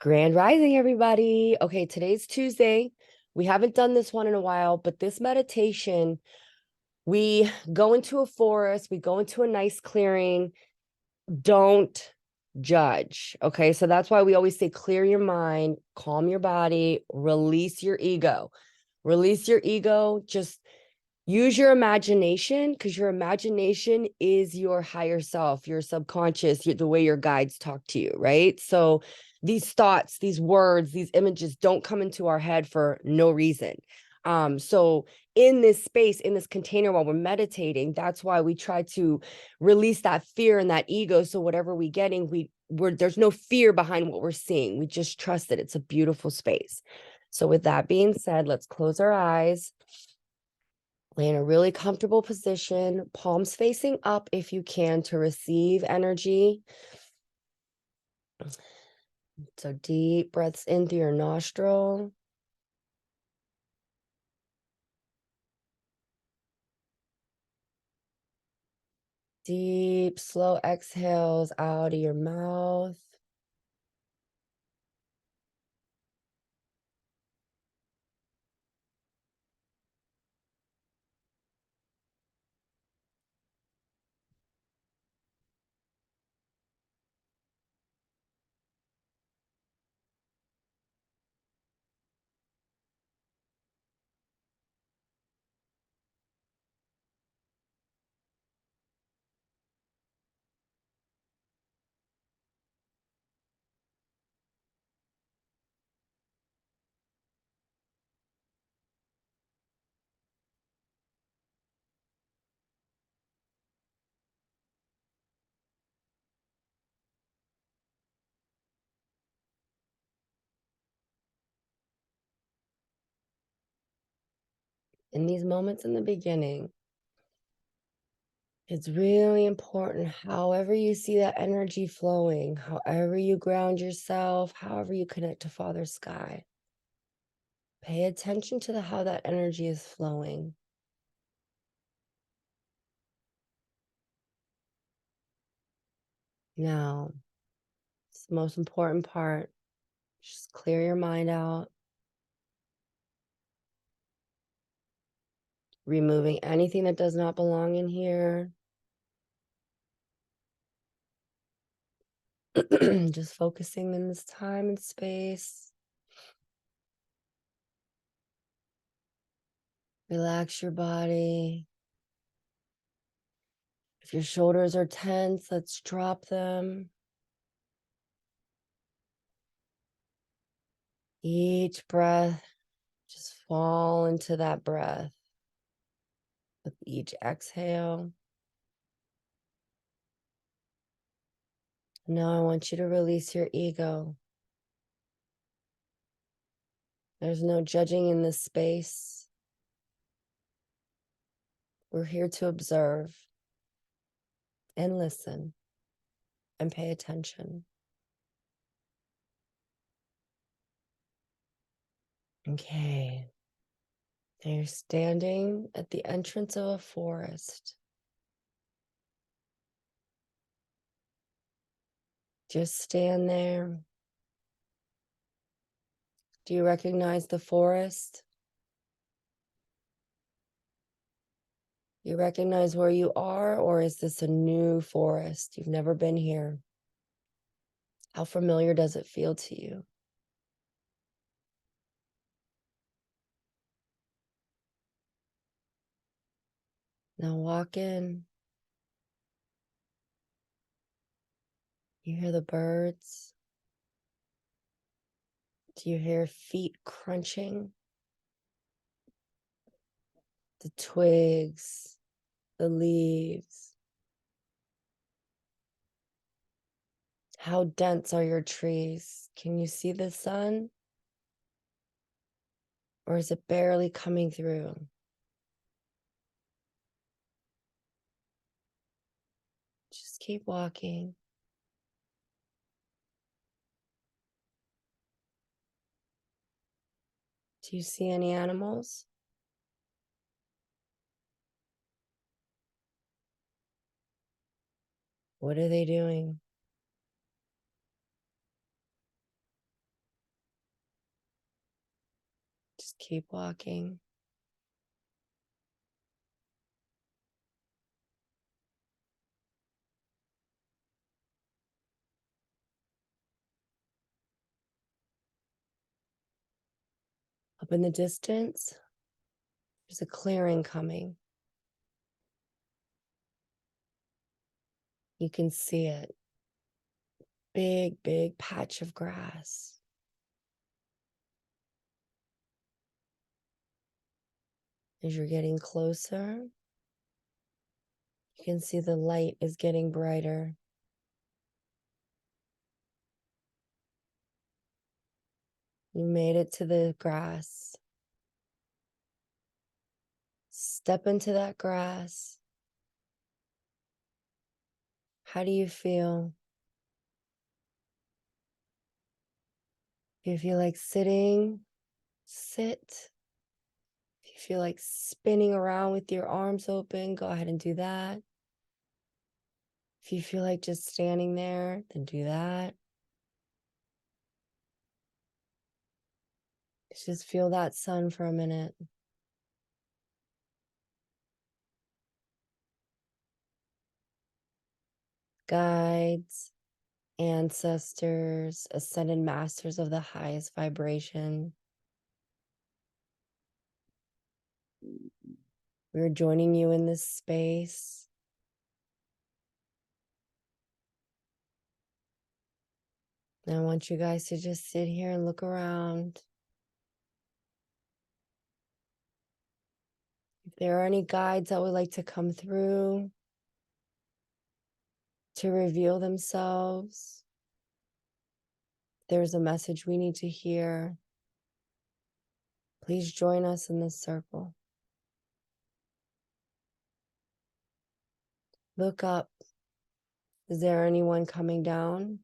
Grand Rising, everybody. Okay, today's Tuesday. We haven't done this one in a while, but this meditation, we go into a forest, we go into a nice clearing. Don't judge. Okay, so that's why we always say clear your mind, calm your body, release your ego. Release your ego. Just use your imagination because your imagination is your higher self, your subconscious, the way your guides talk to you, right? So these thoughts, these words, these images don't come into our head for no reason. So in this space, in this container while we're meditating, that's why we try to release that fear and that ego. So whatever we're getting, there's no fear behind what we're seeing. We just trust it. It's a beautiful space. So with that being said, let's close our eyes. Lay in a really comfortable position, palms facing up if you can to receive energy. So deep breaths in through your nostril. Deep, slow exhales out of your mouth. In these moments in the beginning, it's really important, however you see that energy flowing, however you ground yourself, however you connect to Father Sky, pay attention to how that energy is flowing. Now, it's the most important part. Just clear your mind out, removing anything that does not belong in here. Just focusing in this time and space. Relax your body. If your shoulders are tense, let's drop them. Each breath, just fall into that breath with each exhale. Now I want you to release your ego. There's no judging in this space. We're here to observe and listen and pay attention. Okay. Now you're standing at the entrance of a forest. Just stand there. Do you recognize the forest? You recognize where you are, or is this a new forest? You've never been here. How familiar does it feel to you? Now walk in. You hear the birds. Do you hear feet crunching? The twigs, the leaves. How dense are your trees? Can you see the sun? Or is it barely coming through? Just keep walking. Do you see any animals? What are they doing? Just keep walking. Up in the distance, there's a clearing coming. You can see it. Big, big patch of grass. As you're getting closer, you can see the light is getting brighter. You made it to the grass. Step into that grass. How do you feel? If you feel like sitting, sit. If you feel like spinning around with your arms open, go ahead and do that. If you feel like just standing there, then do that. Just feel that sun for a minute. Guides, ancestors, ascended masters of the highest vibration. We're joining you in this space. And I want you guys to just sit here and look around. If there are any guides that would like to come through to reveal themselves, there's a message we need to hear. Please join us in this circle. Look up. Is there anyone coming down?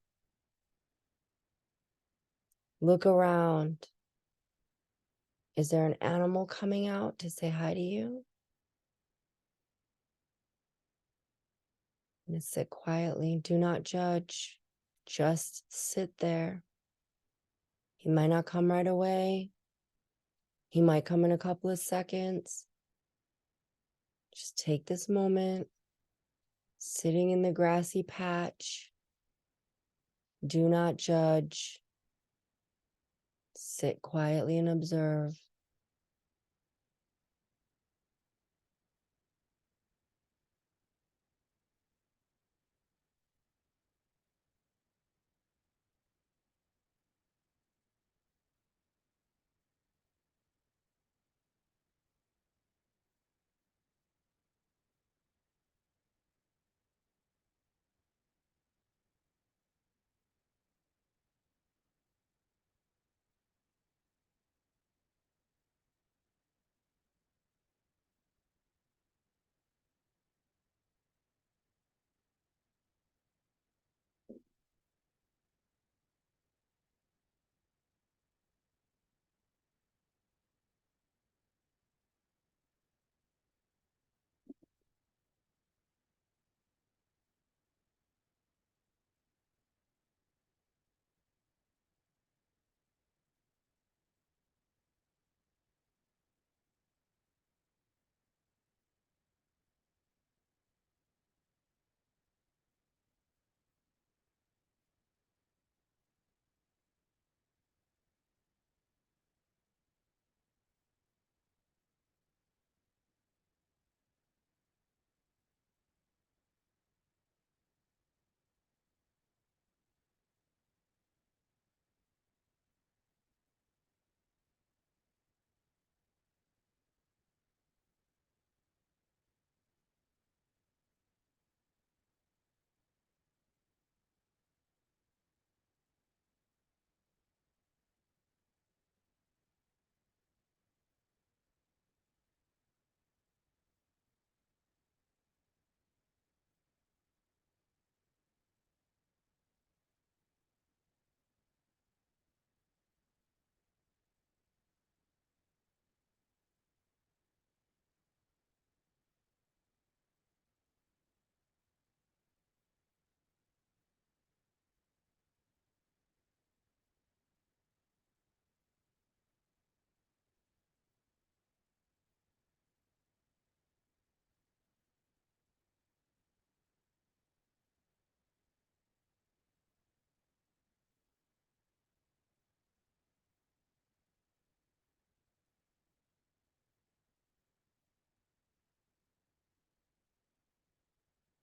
Look around. Is there an animal coming out to say hi to you? And sit quietly. Do not judge. Just sit there. He might not come right away. He might come in a couple of seconds. Just take this moment, sitting in the grassy patch. Do not judge. Sit quietly and observe.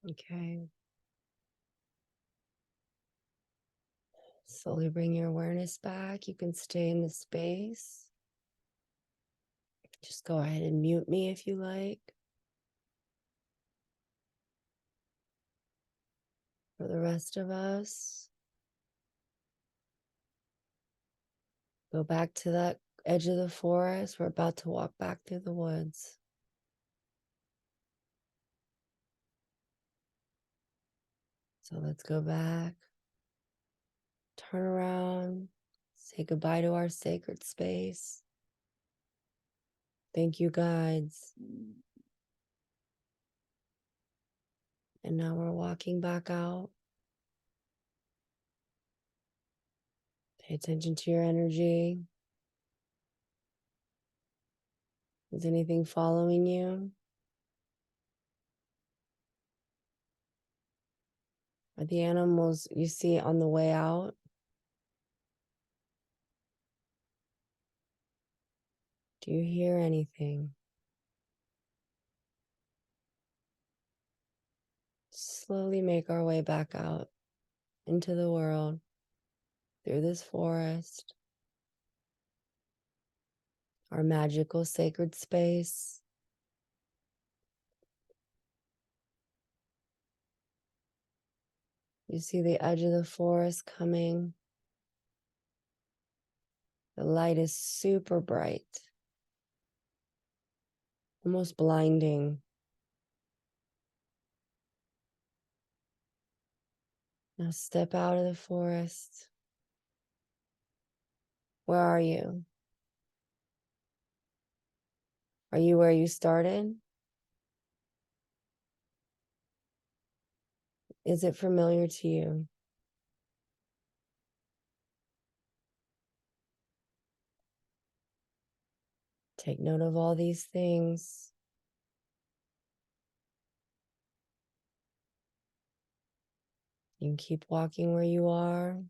Okay. Slowly bring your awareness back. You can stay in the space. Just go ahead and mute me if you like. For the rest of us, go back to that edge of the forest. We're about to walk back through the woods. So let's go back, turn around, say goodbye to our sacred space. Thank you, guides. And now we're walking back out. Pay attention to your energy. Is anything following you? Are the animals you see on the way out? Do you hear anything? Slowly make our way back out into the world, through this forest, our magical sacred space. You see the edge of the forest coming. The light is super bright, almost blinding. Now step out of the forest. Where are you? Are you where you started? Is it familiar to you? Take note of all these things. You can keep walking where you are.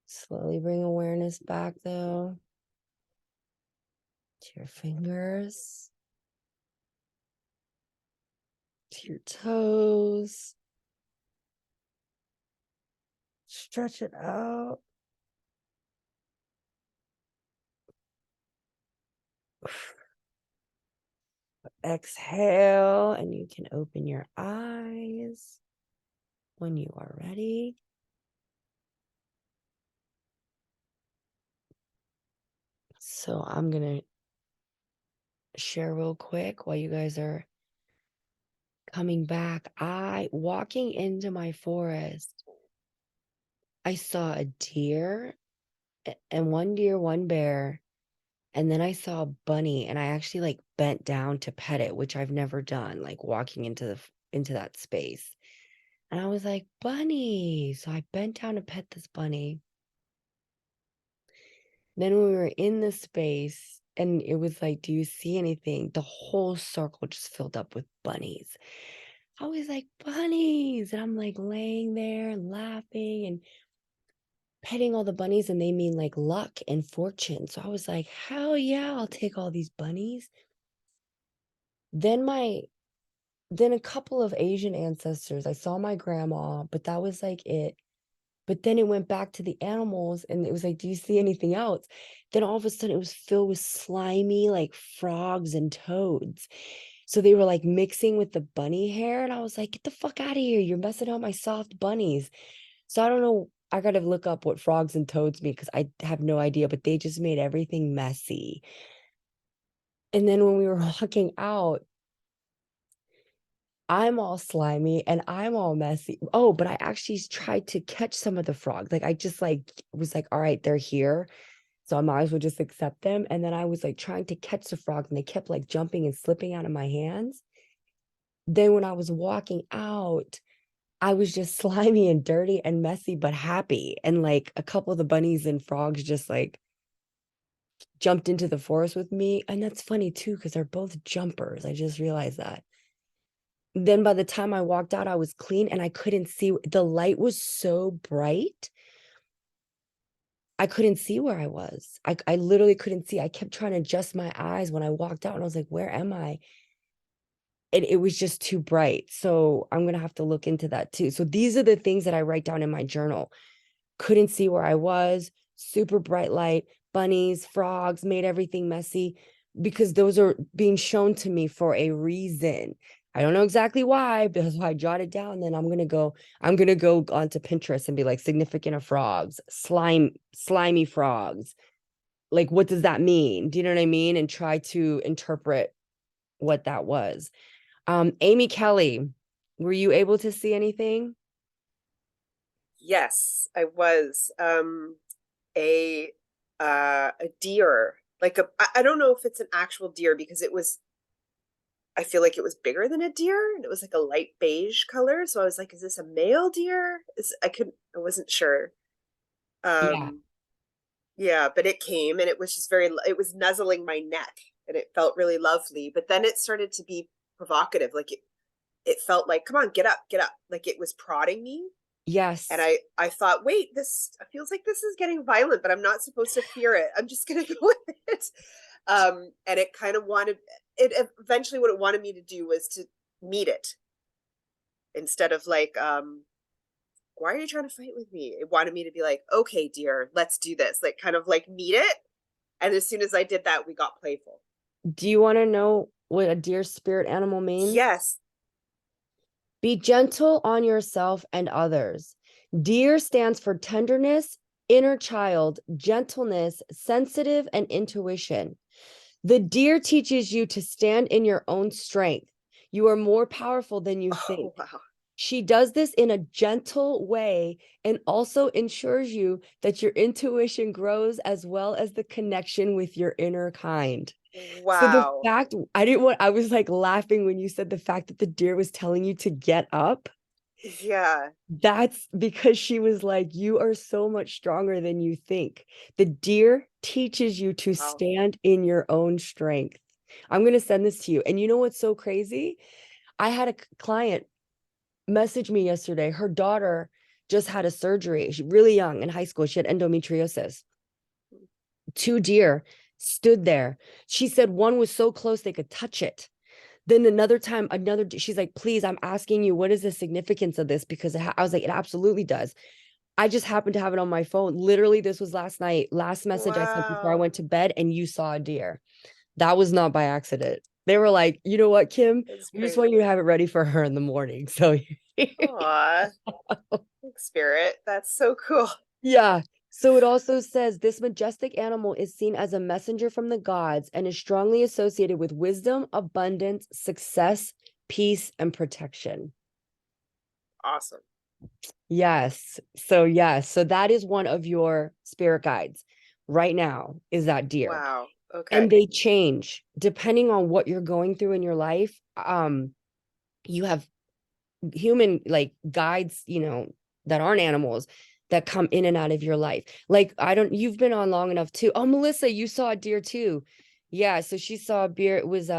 Slowly bring awareness back, though, to your fingers, to your toes. Stretch it out. Exhale, and you can open your eyes when you are ready. So I'm going to share real quick while you guys are coming back. Walking into my forest, I saw a deer and one deer, one bear, and then I saw a bunny, and I actually like bent down to pet it, which I've never done, like walking into that space. And I was like, bunny. So I bent down to pet this bunny. Then when we were in the space and it was like, do you see anything? The whole circle just filled up with bunnies. I was like, bunnies. And I'm like laying there and laughing and petting all the bunnies, and they mean like luck and fortune. So I was like, hell yeah, I'll take all these bunnies. Then a couple of Asian ancestors. I saw my grandma, but that was like it. But then it went back to the animals, and it was like, do you see anything else? Then all of a sudden it was filled with slimy like frogs and toads. So they were like mixing with the bunny hair, and I was like, get the fuck out of here. You're messing up my soft bunnies. So I don't know. I gotta look up what frogs and toads mean because I have no idea, but they just made everything messy. And then when we were walking out, I'm all slimy and I'm all messy. Oh, but I actually tried to catch some of the frogs. Like I just like was like, all right, they're here. So I might as well just accept them. And then I was like trying to catch the frogs, and they kept like jumping and slipping out of my hands. Then when I was walking out, I was just slimy and dirty and messy, but happy. And like a couple of the bunnies and frogs just like jumped into the forest with me. And that's funny too, because they're both jumpers. I just realized that. Then by the time I walked out, I was clean and I couldn't see. The light was so bright. I couldn't see where I was. I literally couldn't see. I kept trying to adjust my eyes when I walked out, and I was like, where am I? and it was just too bright. So I'm gonna have to look into that too. So these are the things that I write down in my journal. Couldn't see where I was, super bright light, bunnies, frogs, made everything messy, because those are being shown to me for a reason. I don't know exactly why, but that's why I jot it down. Then I'm gonna go onto Pinterest and be like, significant of frogs, slimy frogs. Like, what does that mean? Do you know what I mean? And try to interpret what that was. Amy Kelly, were you able to see anything? Yes, I was. A a deer. Like I don't know if it's an actual deer because it was, I feel like it was bigger than a deer and it was like a light beige color. So I was like, is this a male deer? I wasn't sure. Yeah. Um yeah, but it came and it was just it was nuzzling my neck and it felt really lovely. But then it started to be provocative. Like it felt like, come on, get up, get up. Like it was prodding me. And Yes. I thought, wait, this feels like this is getting violent, but I'm not supposed to fear it. I'm just gonna go with it. And it kind of wanted it eventually what it wanted me to do was to meet it instead of like, why are you trying to fight with me? It wanted me to be like, okay, dear, let's do this. Like kind of like meet it. And as soon as I did that, we got playful. Do you want to know what a deer spirit animal means? Yes. Be gentle on yourself and others. Deer stands for tenderness, inner child, gentleness, sensitive, and intuition. The deer teaches you to stand in your own strength. You are more powerful than you think. Oh wow. She does this in a gentle way and also ensures you that your intuition grows as well as the connection with your inner kind. So the Wow. fact I was like laughing when you said the fact that the deer was telling you to get up. Yeah. That's because she was like, you are so much stronger than you think. The deer teaches you to Wow. stand in your own strength. I'm going to send this to you. And you know what's so crazy? I had a client message me yesterday. Her daughter just had a surgery. She's really young in high school. She had endometriosis. Two deer stood there. She said one was so close they could touch it. Then another time, she's like, please, I'm asking you, what is the significance of this? Because I was like, it absolutely does. I just happened to have it on my phone. Literally, this was last night. Last message I sent before I Wow. went to bed, and you saw a deer. That was not by accident. They were like, you know what, Kim? That's We just great. want you to have it ready for her in the morning. So Aw. Spirit. That's so cool. yeah. So it also says this majestic animal is seen as a messenger from the gods and is strongly associated with wisdom, abundance, success, peace, and protection. Awesome. Yes. So yes. So that is one of your spirit guides right now is that deer. Wow. And Okay. they change depending on what you're going through in your life. You have human like guides, that aren't animals that come in and out of your life. Like you've been on long enough too. Oh, Melissa, you saw a deer too. Yeah, so she saw a deer. Oh, It was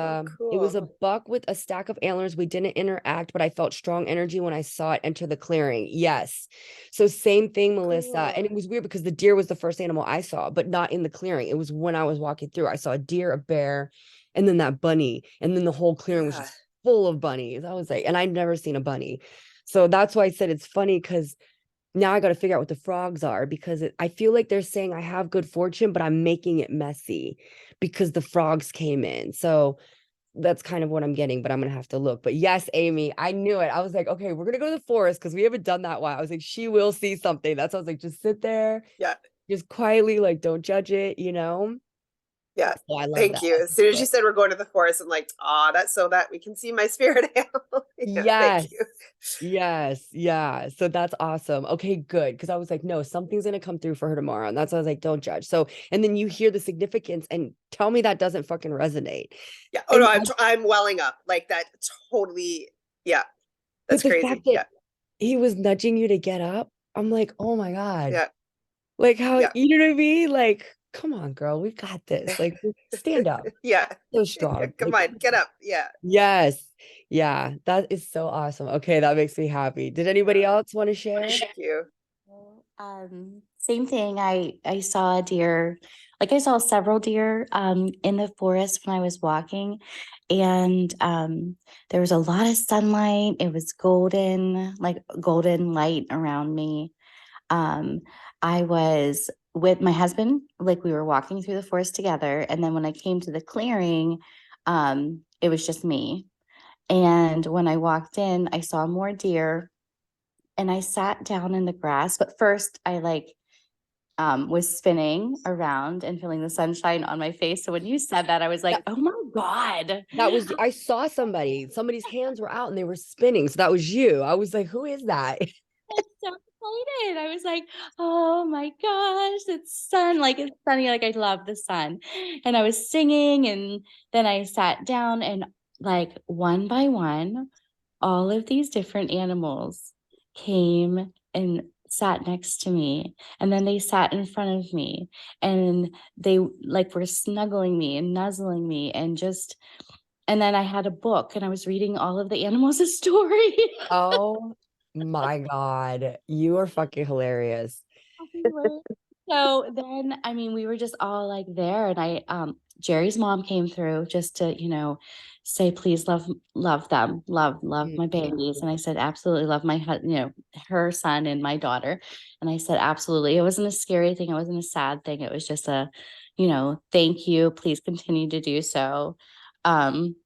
cool. a buck with a stack of antlers. We didn't interact, but I felt strong energy when I saw it enter the clearing. Yes. So same thing, Melissa. And Cool. it was weird because the deer was the first animal I saw, but not in the clearing. It was when I was walking through. I saw a deer, a bear, and then that bunny. And then the whole clearing was Yeah. just full of bunnies. I was like, and I'd never seen a bunny. So that's why I said it's funny because now I got to figure out what the frogs are because I feel like they're saying I have good fortune, but I'm making it messy because the frogs came in. So that's kind of what I'm getting, but I'm going to have to look. But yes, Amy, I knew it. I was like, okay, we're going to go to the forest because we haven't done that while. I was like, she will see something. That's why I was like, just sit there, Yeah. just quietly, like, don't judge it. Yeah. So I love Thank that. you. As soon as you said we're going to the forest, I'm like, that's so that we can see my spirit animal. Yeah. Thank Yes. you. Yes. Yeah. So that's awesome. Okay, good. Because I was like, no, something's going to come through for her tomorrow. And that's why I was like, don't judge. So, and then you hear the significance and tell me that doesn't fucking resonate. Yeah. Oh no, And, I'm welling up like that. Totally. Yeah. but That's the fact crazy. that Yeah. he was nudging you to get up, I'm like, oh my God. Yeah. Like how, Yeah. you know what I mean? Like, come on, girl, we got this. Like, stand up. Yeah. So Yeah. strong. Come Like, on, get up. Yeah. yes. Yeah. That is so awesome. Okay. That makes me happy. Did anybody Yeah. else want to share? Thank you. Well, Same thing. I saw a deer, like I saw several deer in the forest when I was walking, and there was a lot of sunlight. It was golden, like golden light around me. Um, I was with my husband, like we were walking through the forest together, and then when I came to the clearing, it was just me. And when I walked in, I saw more deer, and I sat down in the grass. But first, I was spinning around and feeling the sunshine on my face. So when you said that, I was like, That oh my God. that was I saw somebody's hands were out and they were spinning. So that was you. I was like, who is that? I was so excited. I was like, oh my gosh, it's sun. Like it's sunny. Like I love the sun. And I was singing, and then I sat down, and like one by one, all of these different animals came and sat next to me, and then they sat in front of me, and they like were snuggling me and nuzzling me, and then I had a book and I was reading all of the animals a story. Oh my God. You are fucking hilarious. We were. So then, I mean, we were just all like there, and Jerry's mom came through just to, say, please love them, love my babies. And I said, absolutely love her son and my daughter. And I said, absolutely. It wasn't a scary thing. It wasn't a sad thing. It was just thank you. Please continue to do so. Um,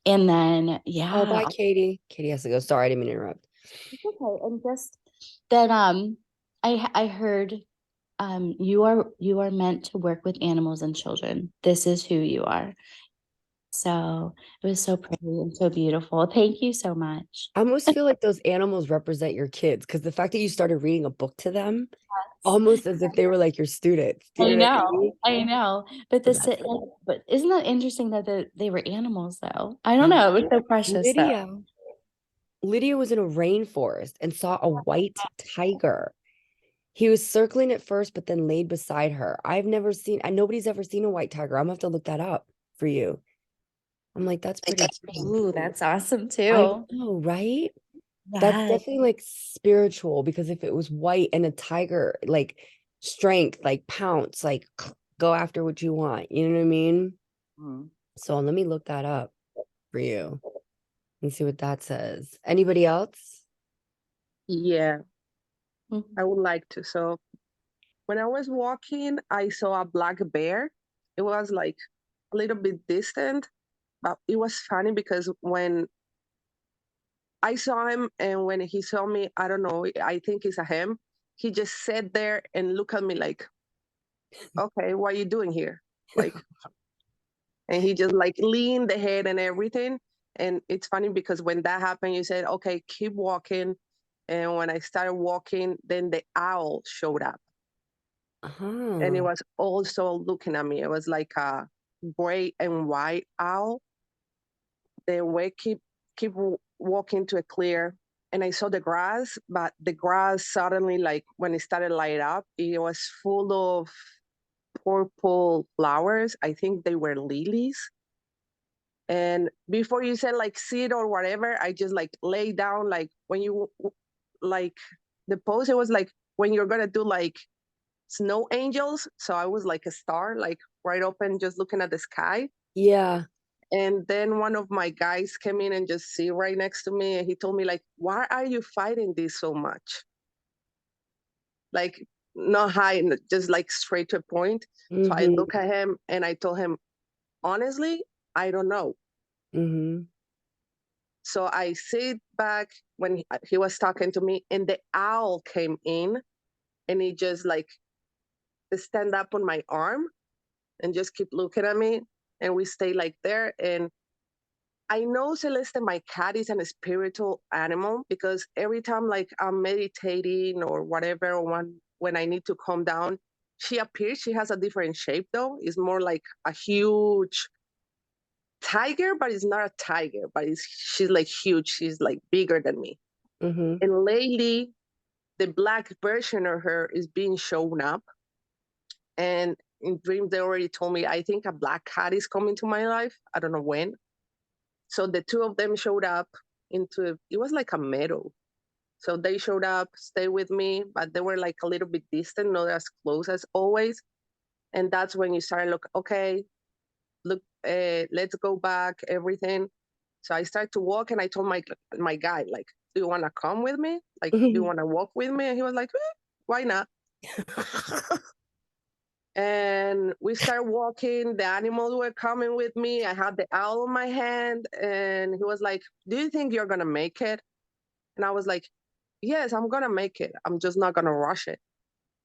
and then, Oh, yeah, bye, Katie. Katie has to go. Sorry, I didn't mean to interrupt. it's okay. And just then, I heard you are meant to work with animals and children. This is who you are. So it was so pretty and so beautiful. Thank you so much. I almost feel like those animals represent your kids because the fact that you started reading a book to them, almost as if they were like your students. Do I you know what I know, mean? I know. But So that's it. but isn't that interesting that they were animals though? I don't know. It was so precious though. Lydia. Lydia was in a rainforest and saw a white tiger. He was circling at first, but then laid beside her. Nobody's ever seen a white tiger. I'm gonna have to look that up for you. I'm like, that's pretty cool. Ooh, that's awesome I too. know, right? That's Yeah. definitely like spiritual because if it was white and a tiger, like strength, like pounce, like go after what you want. You know what I mean? Mhm. So let me look that up for you and see what that says. Anybody else? Yeah, Mhm. I would like to. So when I was walking, I saw a black bear. It was like a little bit distant, but it was funny because when I saw him and when he saw me, I don't know, I think it's a him. He just sat there and looked at me like, okay, what are you doing here? Like, and he just like leaned the head and everything. And it's funny because when that happened, you said, okay, keep walking. And when I started walking, then the owl showed up. And it Uh-huh. was also looking at me. It was like a gray and white owl. Then we keep walking to a clear, and I saw the grass, but the grass suddenly, like when it started light up, it was full of purple flowers. I think they were lilies. And before you said like sit or whatever, I just like lay down like when you like the pose. It was like when you're gonna do like snow angels. So I was like a star, like right open, just looking at the sky. Yeah. And then one of my guys came in and just sit right next to me, and he told me like, "Why are you fighting this so much?" Like not high, just like straight to a point. So I Mm-hmm. look at him and I told him, honestly, I don't know. Mm-hmm. So I sit back when he was talking to me, and the owl came in, and he just like stand up on my arm and just keep looking at me, and we stay like there. And I know Celeste, my cat, is an spiritual animal because every time like I'm meditating or whatever, or when I need to calm down, she appears. She has a different shape though. It's more like a huge tiger, but it's not a tiger, but she's like huge. She's like bigger than me. Mm-hmm. And lately, the black version of her is being shown up. And in dreams, they already told me, I think a black cat is coming to my life. I don't know when. So the two of them showed up it was like a meadow. So they showed up, stayed with me, but they were like a little bit distant, not as close as always. And that's when you start look, okay, look, let's go back, everything. So I started to walk, and I told my guy, like, do you want to come with me? Like, do you want to walk with me? And he was like, why not? And we started walking. The animals were coming with me. I had the owl in my hand, and he was like, do you think you're gonna make it? And I was like, yes, I'm gonna make it. I'm just not gonna rush it.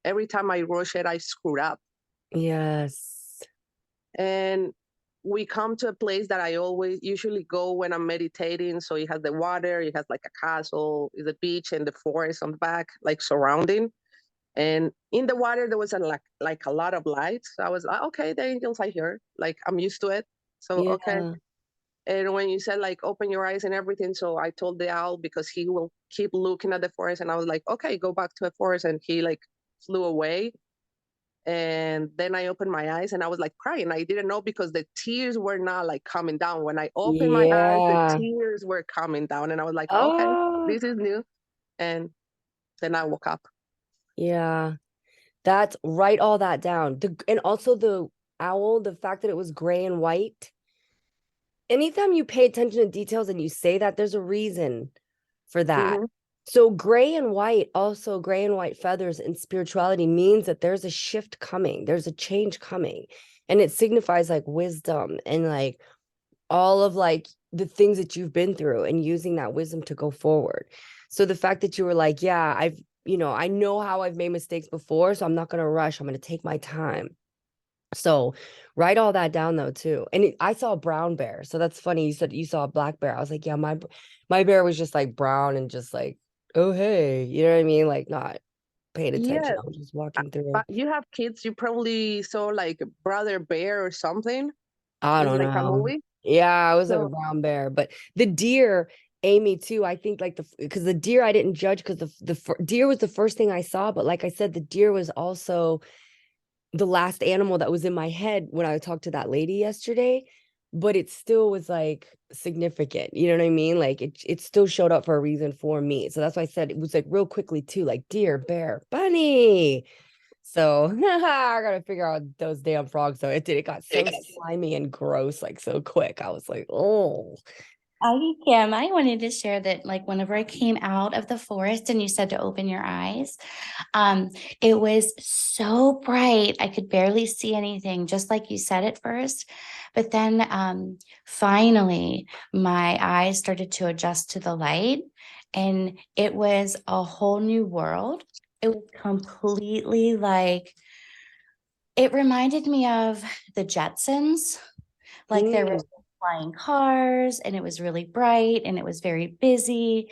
Every time I rush it, I screw up. Yes. And we come to a place that I always usually go when I'm meditating. So it has the water, it has like a castle, the beach, and the forest on the back, like surrounding. And in the water, there was like a lot of lights. So I was like, okay, the angels are here. Like, I'm used to it. So, okay. Yeah. And when you said like open your eyes and everything, so I told the owl, because he will keep looking at the forest, and I was like, okay, go back to the forest, and he like flew away. And then I opened my eyes, and I was like crying. I didn't know, because the tears were not like coming down. When I opened my eyes, the Yeah. tears were coming down, and I was like, okay, Oh, this is new. And then I woke up. yeah. That's write all that down. And also the owl, the fact that it was gray and white. Anytime you pay attention to details and you say that, there's a reason for that. Hmm. So gray and white, also gray and white feathers in spirituality means that there's a shift coming, there's a change coming, and it signifies like wisdom and like all of like the things that you've been through and using that wisdom to go forward. So the fact that you were like, yeah, I know how I've made mistakes before, so I'm not going to rush. I'm going to take my time. So write all that down though too. And I saw a brown bear. So that's funny. You said you saw a black bear. I was like, yeah, my bear was just like brown and just like, oh hey, you know what I mean? Like not paying attention. Yeah, I was just walking through. but you have kids. You probably saw like Brother Bear or something. I It's don't like a know. movie. Yeah, I was like a So, brown bear, but the deer, Amy too. I think like because the deer I didn't judge because the deer was the first thing I saw, but like I said, the deer was also the last animal that was in my head when I talked to that lady yesterday, but it still was like significant. You know what I mean? Like it still showed up for a reason for me. So that's why I said it was like real quickly too, like deer, bear, bunny. So I gotta figure out those damn frogs. So it got so slimy and gross, like so quick. I was like, oh, Kim, I wanted to share that like whenever I came out of the forest and you said to open your eyes, it was so bright I could barely see anything, just like you said at first. But then finally my eyes started to adjust to the light, and it was a whole new world. It was completely like, it reminded me of the Jetsons. Like there were mm. flying cars, and it was really bright, and it was very busy.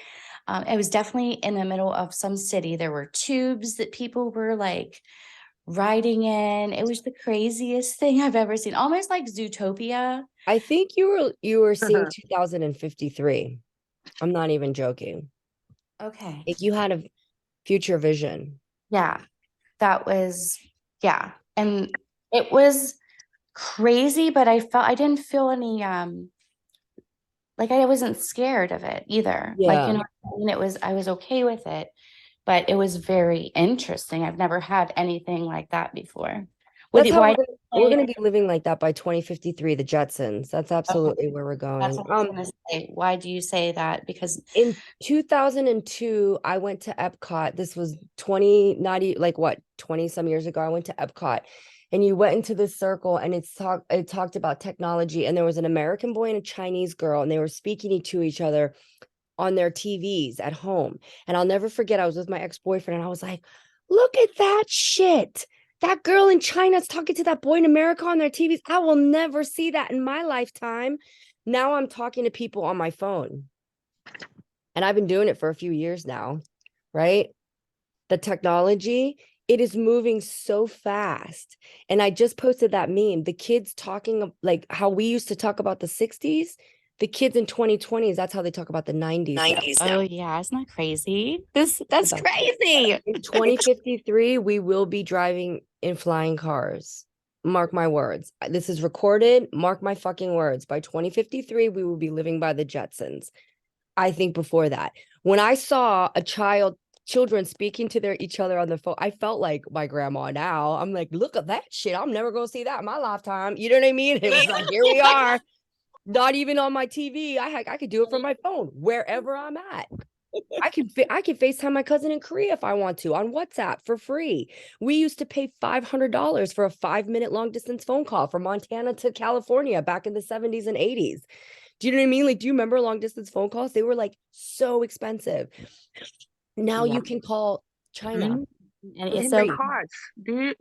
It was definitely in the middle of some city. There were tubes that people were like riding in. It was the craziest thing I've ever seen, almost like Zootopia. I think you were seeing 2053. I'm not even joking. Okay. Like you had a future vision. Yeah, that was, yeah. And it was crazy, but I didn't feel any, like I wasn't scared of it either. Like, Yeah. what I mean? I was okay with it, but it was very interesting. I've never had anything like that before. That's how Why? we're gonna be living like that by 2053, the Jetsons. That's absolutely where we're That's going. what I was gonna say. Why do you say that? Because In 2002, I went to Epcot. This was 20, not like what, 20 some years ago. I went to Epcot and you went into this circle and it talked about technology. And there was an American boy and a Chinese girl, and they were speaking to each other on their TVs at home. And I'll never forget, I was with my ex-boyfriend and I was like, look at that shit. That girl in China's talking to that boy in America on their TVs. I will never see that in my lifetime. Now I'm talking to people on my phone. And I've been doing it for a few years now, right? The technology, it is moving so fast. And I just posted that meme, the kids talking like how we used to talk about the 60s, the kids in 2020s, that's how they talk about the 90s now. oh yeah, isn't that crazy? That's About- crazy. In 2053, we will be driving in flying cars. Mark my words. This is recorded. Mark my fucking words. By 2053, we will be living by the Jetsons. I think before that, when I saw children speaking to each other on the phone, I felt like my grandma now. I'm like, look at that shit. I'm never gonna see that in my lifetime. You know what I mean? It was like, here we are. Not even on my TV. I could do it from my phone wherever I'm at. I can FaceTime my cousin in Korea if I want to on WhatsApp for free. We used to pay $500 for a 5-minute long distance phone call from Montana to California back in the 70s and 80s. Do you know what I mean? Like, do you remember long distance phone calls? They were like so expensive. Now Yeah. you can call China. Mhm. And for it's The so free. cards.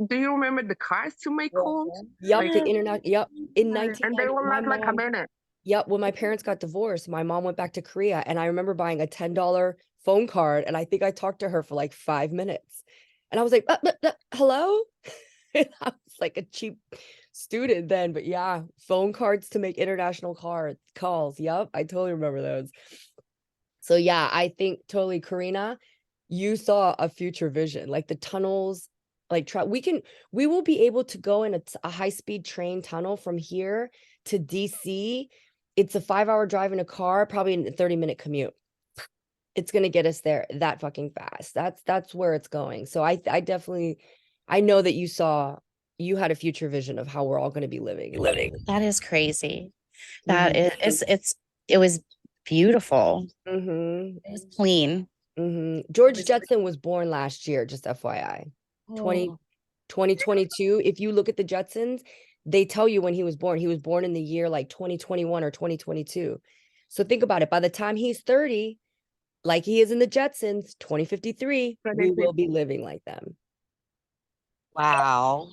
Do you remember the cards to make calls? Yep, Like, the internet. Yep. In and they 1990, will my last like a mom. minute. Yep. When my parents got divorced, my mom went back to Korea, and I remember buying a $10 phone card, and I think I talked to her for like 5 minutes. And I was like, hello? And I was like a cheap student then, but yeah, phone cards to make international calls. Yep, I totally remember those. So yeah, I think totally, Karina, you saw a future vision, like the tunnels, like we will be able to go in a high-speed train tunnel from here to DC. It's a 5-hour drive in a car, probably a 30-minute commute. It's gonna get us there that fucking fast. That's where it's going. So I definitely, I know that you had a future vision of how we're all gonna be living. that is crazy. Mhm. That is it was beautiful. Mhm. It was clean. George Jetson was born last year, just FYI. 2022. If you look at the Jetsons, they tell you when he was born. He was born in the year like 2021 or 2022. So think about it. By the time he's 30, like he is in the Jetsons, 2053, we will be living like them. Wow.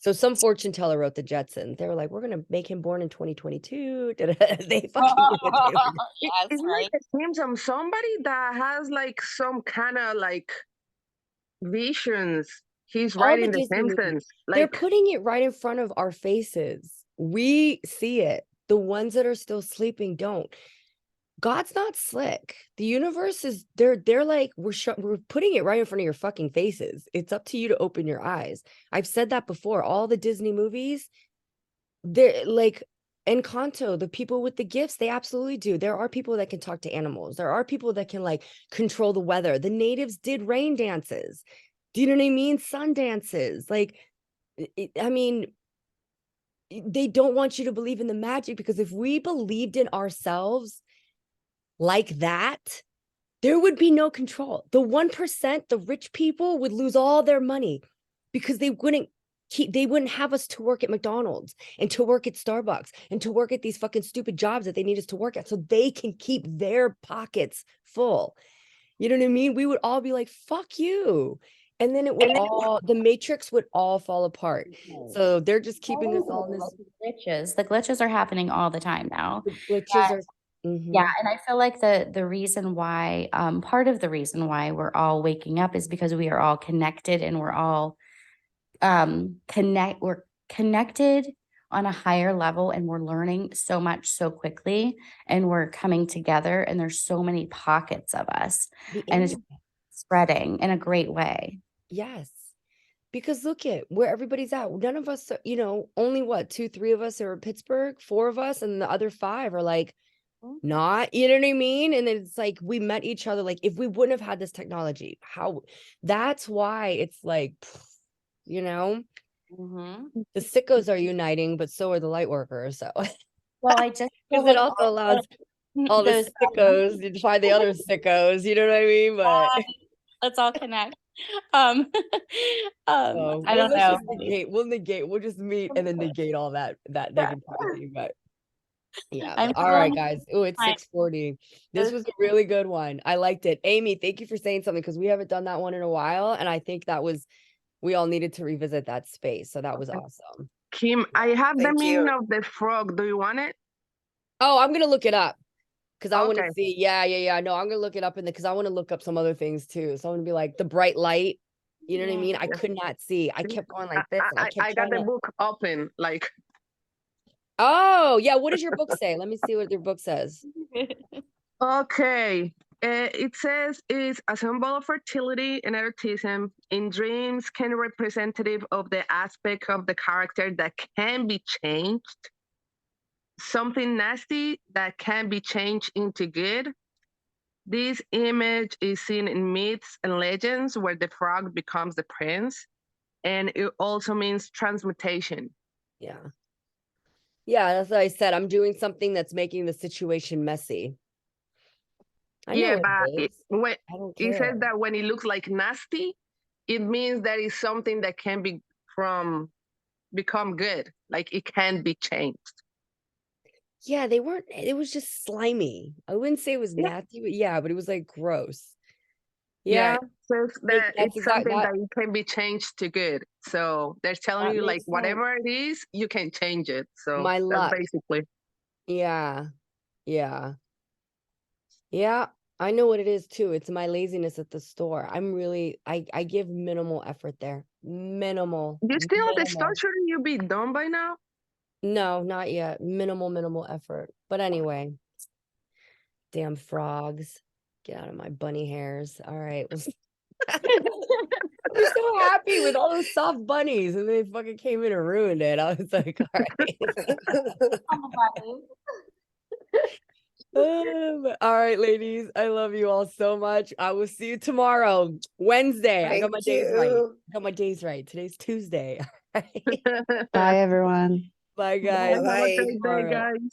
So some fortune teller wrote the Jetsons. They were like, we're gonna make him born in 2022. They fucking knew what they were doing. Yes, It's right. like it seems somebody that has like some kind of like visions. He's All the writing The Disney movies, Simpsons. they're Like, putting it right in front of our faces. We see it. The ones that are still sleeping don't. God's not slick. The universe is they're like, we're putting it right in front of your fucking faces. It's up to you to open your eyes. I've said that before. All the Disney movies, they're like Encanto, the people with the gifts, they absolutely do. There are people that can talk to animals. There are people that can like control the weather. The natives did rain dances. Do you know what I mean? Sun dances. Like, I mean, they don't want you to believe in the magic, because if we believed in ourselves like that, there would be no control. The 1%, the rich people, would lose all their money because they wouldn't have us to work at McDonald's and to work at Starbucks and to work at these fucking stupid jobs that they need us to work at so they can keep their pockets full. You know what I mean? We would all be like, fuck you. And then it would all, the matrix would all fall apart. So they're just keeping us all in this. Glitches. The glitches are happening all the time now. The glitches are. Yeah, and I feel like the reason why, part of the reason why we're all waking up is because we are all connected, and we're all we're connected on a higher level, and we're learning so much so quickly, and we're coming together, and there's so many pockets of us, and it's spreading in a great way. Yes. Because look at where everybody's at. None of us, only what, 2, 3 of us are in Pittsburgh, 4 of us, and the other 5 are like, not, you know what I mean? And it's like, we met each other. Like, if we wouldn't have had this technology, that's why it's like, the sickos are uniting, but so are the light workers. So, Well, I just because it also allows all the those sickos to find the other sickos, you know what I mean? But let's all connect. so, I don't know. We'll just meet and then negate all that negativity. But yeah, I'm all right, feeling guys. Oh, it's fine. 6:40. This was a really good one. I liked it. Amy, thank you for saying something, because we haven't done that one in a while. And I think we all needed to revisit that space. So that was awesome. Kim, I have the Thank meaning you. of the frog. Do you want it? Oh, I'm gonna look it up because I want to Okay. see. Yeah. No, I'm gonna look it up because I want to look up some other things too. So I'm gonna be like the bright light. You know what I mean? I could not see. I kept going like this. And I kept I got the trying to. book open. Like, Oh, yeah. What does your book say? Let me see what your book says. okay. It says is a symbol of fertility and erotism. In dreams, can representative of the aspect of the character that can be changed. Something nasty that can be changed into good. This image is seen in myths and legends where the frog becomes the prince, and it also means transmutation. Yeah. Yeah, that's what I said. I'm doing something that's making the situation messy. I know Yeah, what but it is. when I don't it care. says that when it looks like nasty, it means that it's something that can be become good. Like it can be changed. Yeah, they weren't, it was just slimy. I wouldn't say it was Yeah. nasty, but yeah, but it was like gross. Yeah, Yeah, it says that that's it's something that that it can be changed to good. So they're telling that you like makes sense. whatever it is, you can change it. So My that's luck. basically. Yeah. Yeah. Yeah. I know what it is too. It's my laziness at the store. I give minimal effort there. Minimal. You still at the store, Minimal. shouldn't you be done by now? No, not yet. Minimal effort. But anyway, damn frogs. Get out of my bunny hairs. All right. I was so happy with all those soft bunnies, and they fucking came in and ruined it. I was like, all right. All right, ladies. I love you all so much. I will see you tomorrow, Wednesday. I got my Thank days right. you. I got my days right. Today's Tuesday. Bye, everyone. Bye, guys. Bye-bye. Have a See you great day, tomorrow. guys.